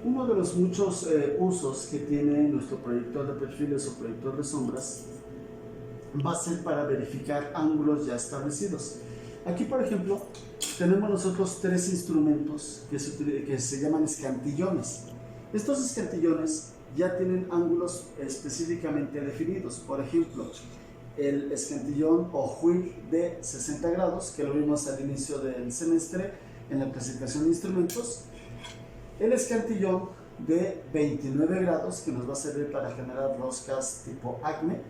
Uno de los muchos usos que tiene nuestro proyector de perfiles o proyector de sombras va a ser para verificar ángulos ya establecidos. Aquí, por ejemplo, tenemos nosotros tres instrumentos que se llaman escantillones. Estos escantillones ya tienen ángulos específicamente definidos. Por ejemplo, el escantillón o wheel de 60 grados, que lo vimos al inicio del semestre en la clasificación de instrumentos. El escantillón de 29 grados, que nos va a servir para generar roscas tipo Acme.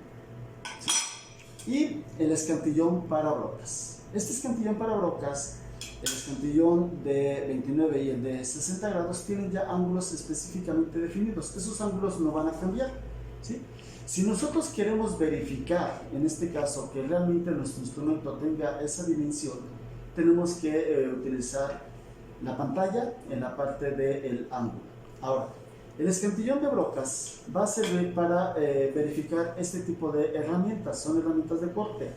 Y el escantillón para brocas. Este escantillón para brocas, el escantillón de 29 y el de 60 grados tienen ya ángulos específicamente definidos. Esos ángulos no van a cambiar, ¿sí? Si nosotros queremos verificar, en este caso, que realmente nuestro instrumento tenga esa dimensión, tenemos que utilizar la pantalla en la parte del ángulo. Ahora, el escantillón de brocas va a servir para verificar este tipo de herramientas, son herramientas de corte.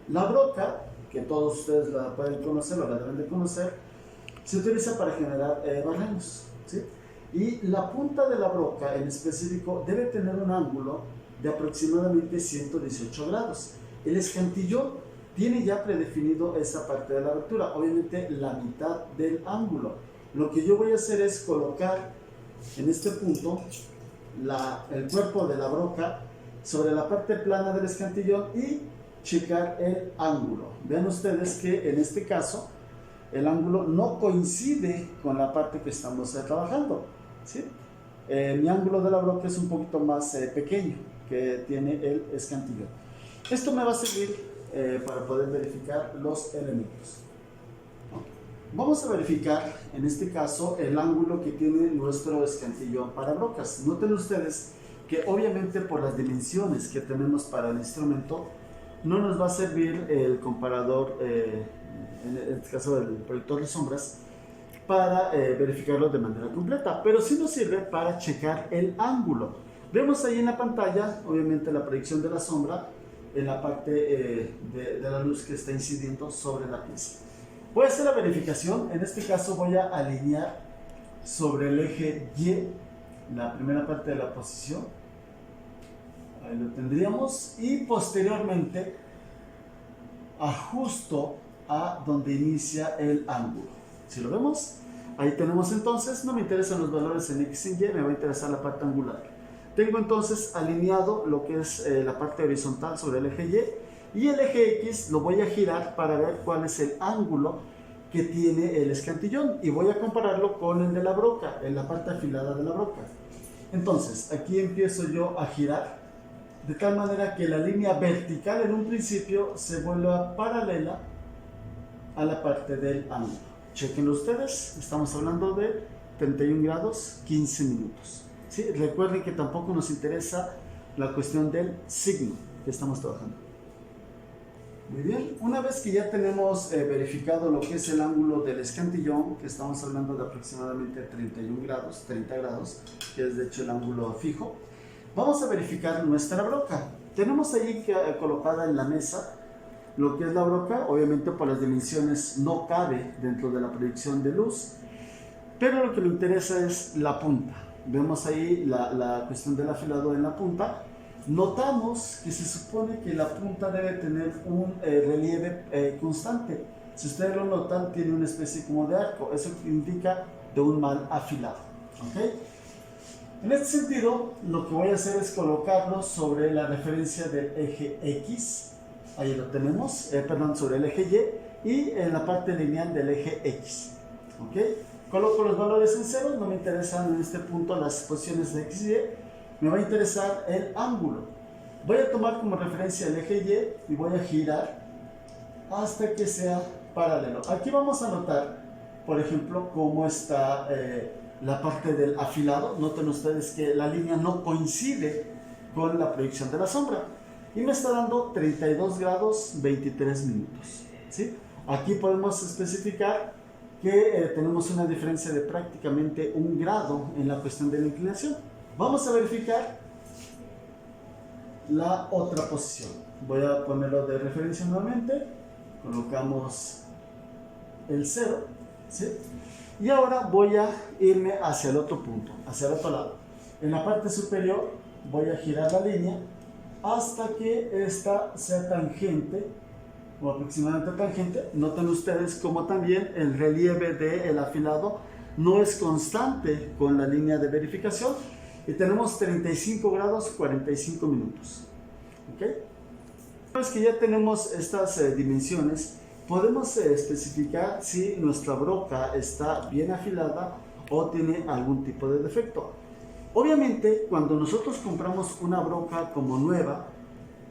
La broca, que todos ustedes la pueden conocer o la deben de conocer, se utiliza para generar barrenos, ¿sí? Y la punta de la broca en específico debe tener un ángulo de aproximadamente 118 grados. El escantillón tiene ya predefinido esa parte de la abertura, obviamente la mitad del ángulo. Lo que yo voy a hacer es colocar en este punto el cuerpo de la broca sobre la parte plana del escantillón y checar el ángulo. Vean ustedes que en este caso el ángulo no coincide con la parte que estamos trabajando, ¿sí? Mi ángulo de la broca es un poquito más pequeño que tiene el escantillón. Esto me va a servir para poder verificar los elementos. Vamos a verificar en este caso el ángulo que tiene nuestro escantillón para brocas. Noten ustedes que obviamente por las dimensiones que tenemos para el instrumento no nos va a servir el comparador, en este caso del proyector de sombras, para verificarlo de manera completa, pero sí nos sirve para checar el ángulo. Vemos ahí en la pantalla obviamente la proyección de la sombra en la parte de la luz que está incidiendo sobre la pieza. Voy a hacer la verificación. En este caso voy a alinear sobre el eje Y la primera parte de la posición. Ahí lo tendríamos. Y posteriormente ajusto a donde inicia el ángulo. Si lo vemos, ahí tenemos entonces, no me interesan los valores en X y Y, me va a interesar la parte angular. Tengo entonces alineado lo que es la parte horizontal sobre el eje Y el eje X lo voy a girar para ver cuál es el ángulo que tiene el escantillón y voy a compararlo con el de la broca, en la parte afilada de la broca. Entonces, aquí empiezo yo a girar de tal manera que la línea vertical en un principio se vuelva paralela a la parte del ángulo. Chequenlo ustedes, estamos hablando de 31 grados 15 minutos. ¿Sí? Recuerden que tampoco nos interesa la cuestión del signo que estamos trabajando. Muy bien, una vez que ya tenemos verificado lo que es el ángulo del escantillón, que estamos hablando de aproximadamente 31 grados, 30 grados, que es de hecho el ángulo fijo, vamos a verificar nuestra broca. Tenemos ahí colocada en la mesa lo que es la broca, obviamente por las dimensiones no cabe dentro de la proyección de luz, pero lo que me interesa es la punta. Vemos ahí la cuestión del afilado en la punta. Notamos que se supone que la punta debe tener un relieve constante. Si ustedes lo notan, tiene una especie como de arco. Eso indica de un mal afilado. ¿Okay? En este sentido, lo que voy a hacer es colocarlo sobre la referencia del eje X. Ahí lo tenemos, sobre el eje Y y en la parte lineal del eje X. ¿Okay? Coloco los valores en cero, no me interesan en este punto las posiciones de X y Y, me va a interesar el ángulo. Voy a tomar como referencia el eje Y y voy a girar hasta que sea paralelo. Aquí vamos a notar, por ejemplo, cómo está la parte del afilado. Noten ustedes que la línea no coincide con la proyección de la sombra. Y me está dando 32 grados 23 minutos. ¿Sí? Aquí podemos especificar que tenemos una diferencia de prácticamente 1 grado en la cuestión de la inclinación. Vamos a verificar la otra posición. Voy a ponerlo de referencia nuevamente. Colocamos el 0. ¿Sí? Y ahora voy a irme hacia el otro punto, hacia el otro lado. En la parte superior voy a girar la línea hasta que esta sea tangente, o aproximadamente tangente. Noten ustedes como también el relieve del afilado no es constante con la línea de verificación. Y tenemos 35 grados 45 minutos. ¿Ok? Una vez que ya tenemos estas dimensiones, podemos especificar si nuestra broca está bien afilada o tiene algún tipo de defecto. Obviamente, cuando nosotros compramos una broca como nueva,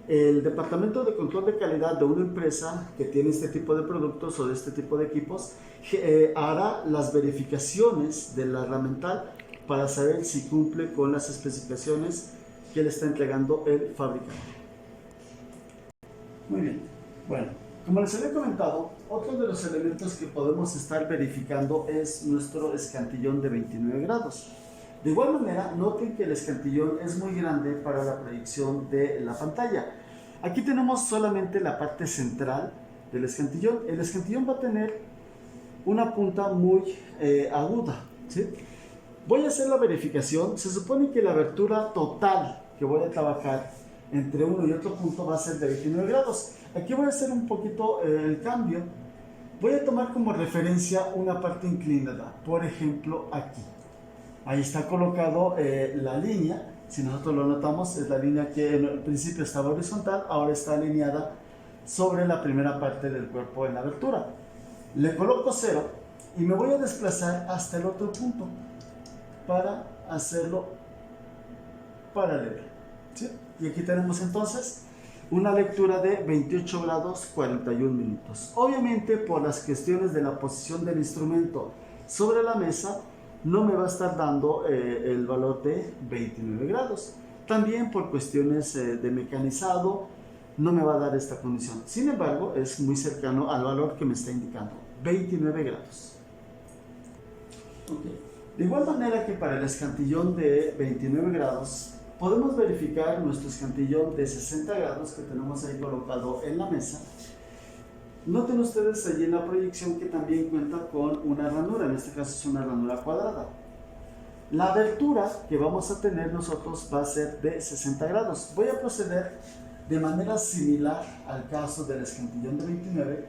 el departamento de control de calidad de una empresa que tiene este tipo de productos o de este tipo de equipos hará las verificaciones de la herramental para saber si cumple con las especificaciones que le está entregando el fabricante. Muy bien, bueno, como les había comentado, otro de los elementos que podemos estar verificando es nuestro escantillón de 29 grados. De igual manera, noten que el escantillón es muy grande para la proyección de la pantalla. Aquí tenemos solamente la parte central del escantillón. El escantillón va a tener una punta muy aguda, ¿sí? Voy a hacer la verificación. Se supone que la abertura total que voy a trabajar entre uno y otro punto va a ser de 29 grados. Aquí voy a hacer un poquito el cambio. Voy a tomar como referencia una parte inclinada, por ejemplo aquí. Ahí está colocado la línea. Si nosotros lo notamos, es la línea que en el principio estaba horizontal, ahora está alineada sobre la primera parte del cuerpo en la abertura. Le coloco 0 y me voy a desplazar hasta el otro punto para hacerlo paralelo, ¿sí? Y aquí tenemos entonces una lectura de 28 grados 41 minutos. Obviamente, por las cuestiones de la posición del instrumento sobre la mesa, no me va a estar dando el valor de 29 grados. También por cuestiones de mecanizado no me va a dar esta condición. Sin embargo, es muy cercano al valor que me está indicando, 29 grados. Okay. De igual manera que para el escantillón de 29 grados, podemos verificar nuestro escantillón de 60 grados que tenemos ahí colocado en la mesa. Noten ustedes allí en la proyección que también cuenta con una ranura, en este caso es una ranura cuadrada. La abertura que vamos a tener nosotros va a ser de 60 grados. Voy a proceder de manera similar al caso del escantillón de 29,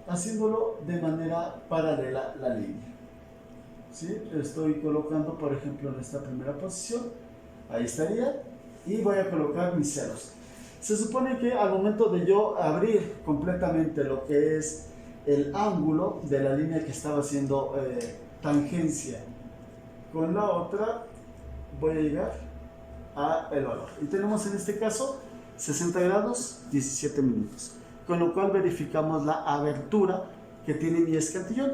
haciéndolo de manera paralela a la línea. ¿Sí? Estoy colocando, por ejemplo, en esta primera posición, ahí estaría, y voy a colocar mis ceros. Se supone que al momento de yo abrir completamente lo que es el ángulo de la línea que estaba haciendo tangencia con la otra, voy a llegar a el valor. Y tenemos en este caso 60 grados 17 minutos. Con lo cual verificamos la abertura que tiene mi escantillón.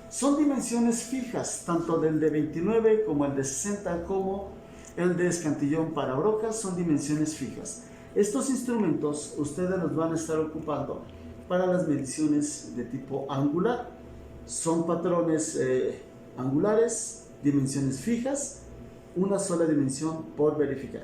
Son dimensiones fijas, tanto del de 29 como el de 60 como el de escantillón para brocas, son dimensiones fijas. Estos instrumentos ustedes los van a estar ocupando para las mediciones de tipo angular. Son patrones angulares, dimensiones fijas, una sola dimensión por verificar.